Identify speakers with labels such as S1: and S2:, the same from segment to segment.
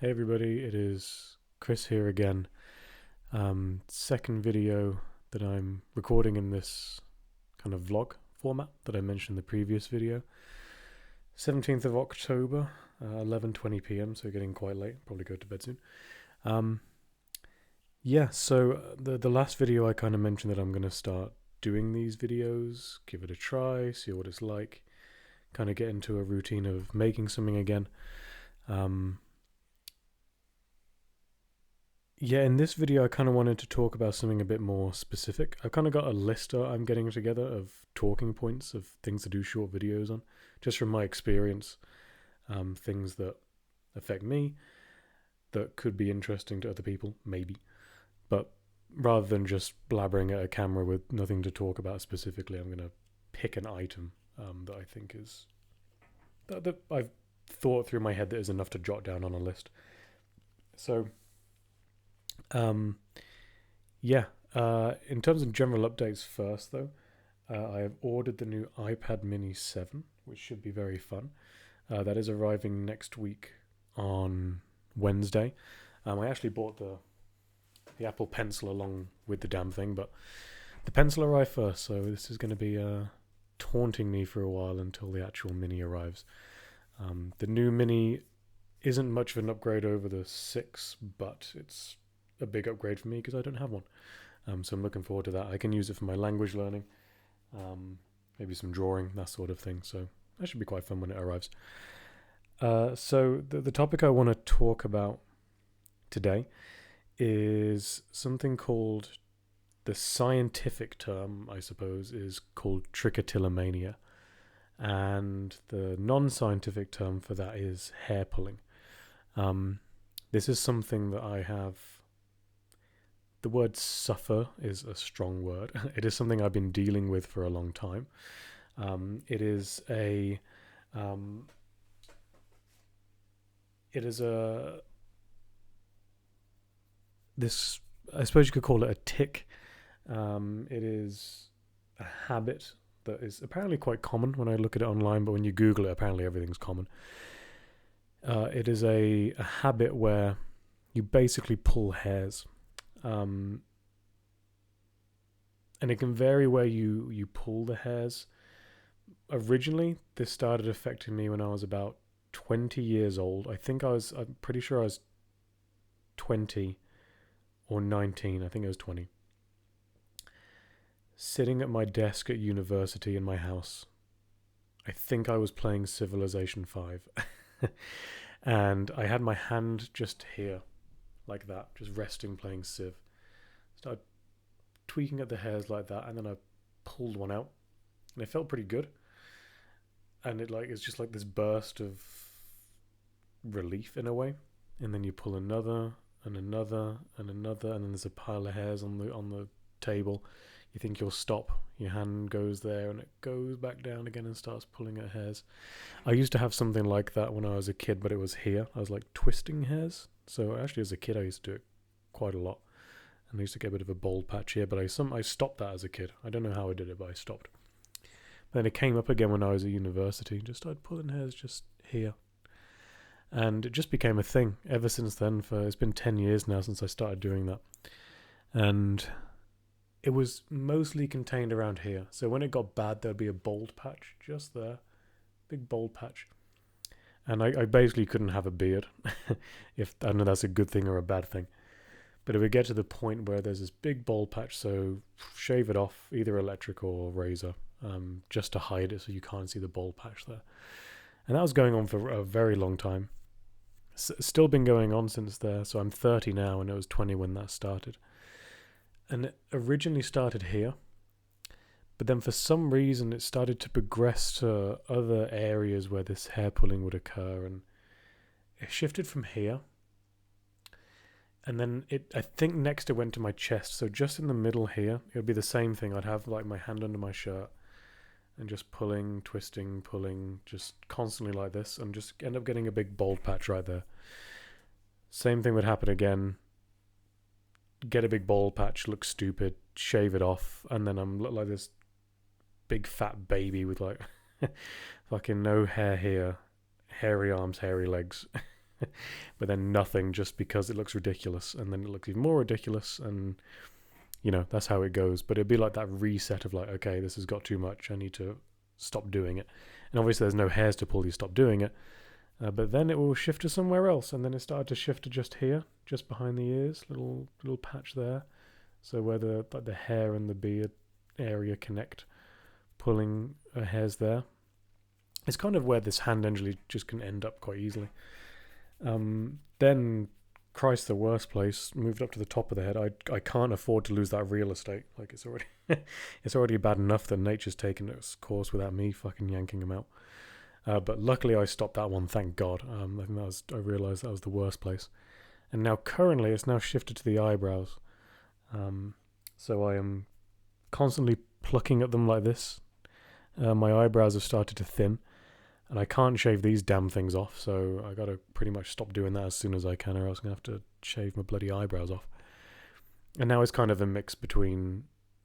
S1: Hey everybody, it is Chris here again. Second video that I'm recording in this kind of vlog format that I mentioned in the previous video. 17th of October, 11:20 p.m. So getting quite late. Probably go to bed soon. Um, the last video I kind of mentioned that I'm going to start doing these videos, give it a try, see what it's like, kind of get into a routine of making something again. In this video, I kind of wanted to talk about something a bit more specific. I've kind of got a list I'm getting together of talking points of things to do short videos on, just from my experience, things that affect me, that could be interesting to other people, maybe. But rather than just blabbering at a camera with nothing to talk about specifically, I'm going to pick an item that I think is that I've thought through my head that is enough to jot down on a list. So Um, in terms of general updates first, though, I have ordered the new iPad Mini 7, which should be very fun. That is arriving next week on Wednesday. I actually bought the Apple Pencil along with the damn thing, but the pencil arrived first, so this is going to be taunting me for a while until the actual Mini arrives. The new Mini isn't much of an upgrade over the 6, but it's a big upgrade for me because I don't have one. So I'm looking forward to that. I can use it for my language learning, maybe some drawing, that sort of thing. So that should be quite fun when it arrives. So the topic I want to talk about today is something called, the scientific term, I suppose, is called Trichotillomania. And the non-scientific term for that is hair pulling. This is something that I have. The word suffer is a strong word. It is something I've been dealing with for a long time. It is a this, I suppose you could call it a tick. It is a habit that is apparently quite common when I look at it online, but when you Google it, apparently everything's common. It is a habit where you basically pull hairs. And it can vary where you pull the hairs. Originally, this started affecting me when I was about 20 years old. I'm pretty sure I was 20 or 19. I think I was 20. Sitting at my desk at university in my house. I think I was playing Civilization 5. And I had my hand just here, like that, just resting playing Civ. Started tweaking at the hairs like that, and then I pulled one out, and it felt pretty good. And it's just like this burst of relief in a way. And then you pull another and another and another, and then there's a pile of hairs on the table. You think you'll stop, your hand goes there, and it goes back down again and starts pulling at hairs. I used to have something like that when I was a kid, but it was here. I was like twisting hairs. So actually, as a kid, I used to do it quite a lot, and I used to get a bit of a bald patch here. But I stopped that as a kid. I don't know how I did it, but I stopped. Then it came up again when I was at university. Just started pulling hairs just here, and it just became a thing ever since then. It's been 10 years now since I started doing that, and it was mostly contained around here. So when it got bad, there'd be a bald patch just there, big bald patch. And I basically couldn't have a beard. If I don't know that's a good thing or a bad thing. But it would get to the point where there's this big bald patch, so shave it off, either electric or razor, just to hide it so you can't see the bald patch there. And that was going on for a very long time. Still been going on since there. So I'm 30 now, and it was 20 when that started. And it originally started here, but then for some reason it started to progress to other areas where this hair pulling would occur, and it shifted from here. And then I think next it went to my chest. So just in the middle here, it would be the same thing. I'd have like my hand under my shirt and just pulling, twisting, pulling, just constantly like this, and just end up getting a big bald patch right there. Same thing would happen again. Get a big bald patch, look stupid, shave it off, and then I'm look like this big fat baby with like fucking no hair here, hairy arms, hairy legs. but then nothing just because it looks ridiculous, and then it looks even more ridiculous, and that's how it goes. But it'd be like that reset of like, okay, this has got too much, I need to stop doing it. And obviously there's no hairs to pull, you stop doing it. But then it will shift to somewhere else, and then it started to shift to just here, just behind the ears, little patch there. So where the hair and the beard area connect, pulling hairs there. It's kind of where this hand injury just can end up quite easily. Then, Christ, the worst place, moved up to the top of the head. I can't afford to lose that real estate. Like, it's already it's already bad enough that nature's taken its course without me fucking yanking them out. But luckily I stopped that one, thank God. I think I realised that was the worst place. And now currently it's now shifted to the eyebrows. So I am constantly plucking at them like this. My eyebrows have started to thin, and I can't shave these damn things off, so I gotta pretty much stop doing that as soon as I can, or else I'm gonna have to shave my bloody eyebrows off. And now it's kind of a mix between,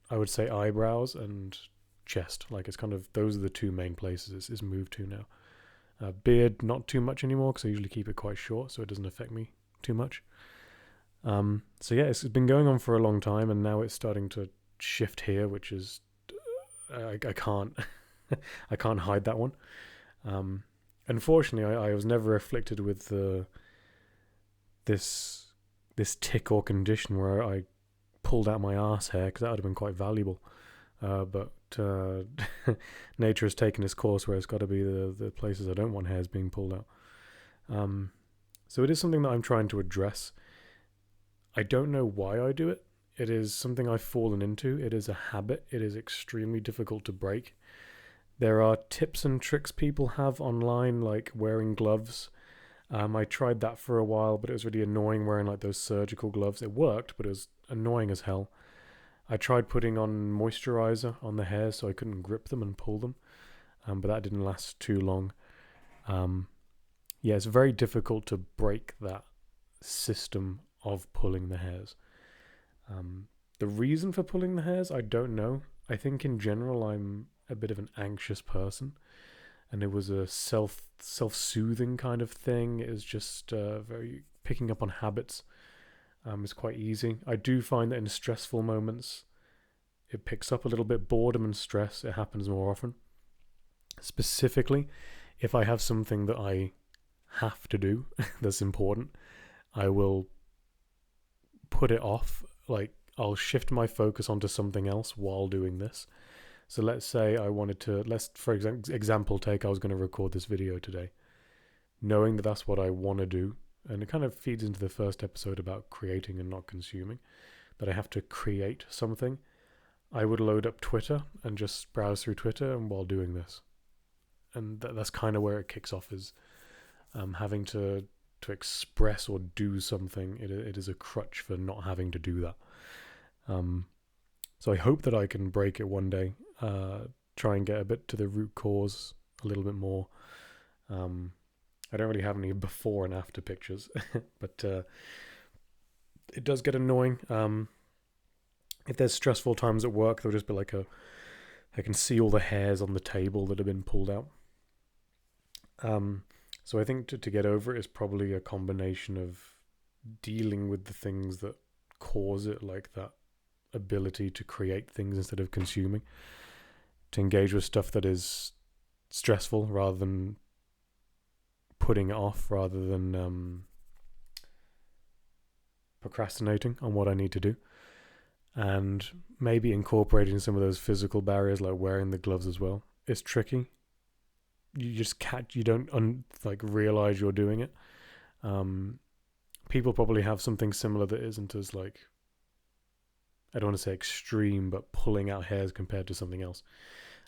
S1: I would say, eyebrows and chest. Like, it's kind of, those are the two main places it's moved to now. Beard, not too much anymore, because I usually keep it quite short, so it doesn't affect me too much. So yeah, it's been going on for a long time, and now it's starting to shift here, which is I can't I can't hide that one. Unfortunately, I was never afflicted with this tick or condition where I pulled out my arse hair, because that would have been quite valuable. But nature has taken its course where it's got to be the places I don't want hairs being pulled out. So it is something that I'm trying to address. I don't know why I do it. It is something I've fallen into. It is a habit. It is extremely difficult to break. There are tips and tricks people have online, like wearing gloves. I tried that for a while, but it was really annoying wearing like those surgical gloves. It worked, but it was annoying as hell. I tried putting on moisturizer on the hairs so I couldn't grip them and pull them, but that didn't last too long. Yeah, it's very difficult to break that system of pulling the hairs. The reason for pulling the hairs, I don't know. I think in general I'm a bit of an anxious person, and it was a self-soothing kind of thing. It was just very picking up on habits. It's quite easy. I do find that in stressful moments it picks up a little bit. Boredom and stress, it happens more often. Specifically, if I have something that I have to do that's important, I will put it off. Like, I'll shift my focus onto something else while doing this. So let's say I wanted to, for example, I was going to record this video today, knowing that that's what I want to do, and it kind of feeds into the first episode about creating and not consuming, that I have to create something. I would load up Twitter and just browse through Twitter and while doing this. And that's kind of where it kicks off, is having to express or do something. It is a crutch for not having to do that. So I hope that I can break it one day, try and get a bit to the root cause a little bit more. I don't really have any before and after pictures, but it does get annoying. If there's stressful times at work, there'll just be like I can see all the hairs on the table that have been pulled out. So I think to get over it is probably a combination of dealing with the things that cause it, like that ability to create things instead of consuming, to engage with stuff that is stressful rather than putting it off, rather than procrastinating on what I need to do, and maybe incorporating some of those physical barriers like wearing the gloves as well. It's tricky. You don't realize you're doing it. People probably have something similar that isn't as, like, I don't want to say extreme, but pulling out hairs compared to something else.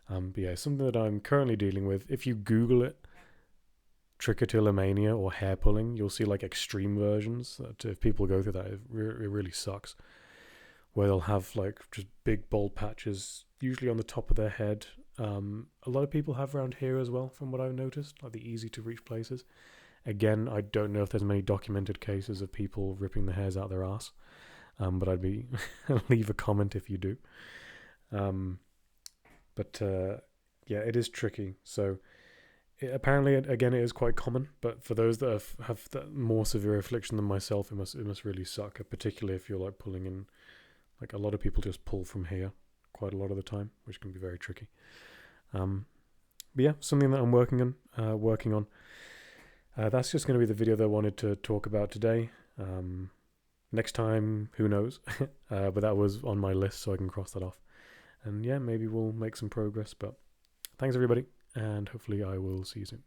S1: But yeah, something that I'm currently dealing with. If you Google it, Trichotillomania or hair pulling, you'll see like extreme versions. That if people go through that, it really sucks. Where they'll have like just big bald patches, usually on the top of their head. A lot of people have around here as well, from what I've noticed, like the easy to reach places. Again, I don't know if there's many documented cases of people ripping the hairs out their ass, but I'd be leave a comment if you do. Yeah, it is tricky. So apparently, again, it is quite common, but for those that have that more severe affliction than myself, it must really suck, particularly if you're like pulling in. Like a lot of people just pull from here quite a lot of the time, which can be very tricky. But yeah, something that I'm working on. That's just going to be the video that I wanted to talk about today. Next time, who knows? But that was on my list, so I can cross that off. And yeah, maybe we'll make some progress. But thanks, everybody, and hopefully I will see you soon.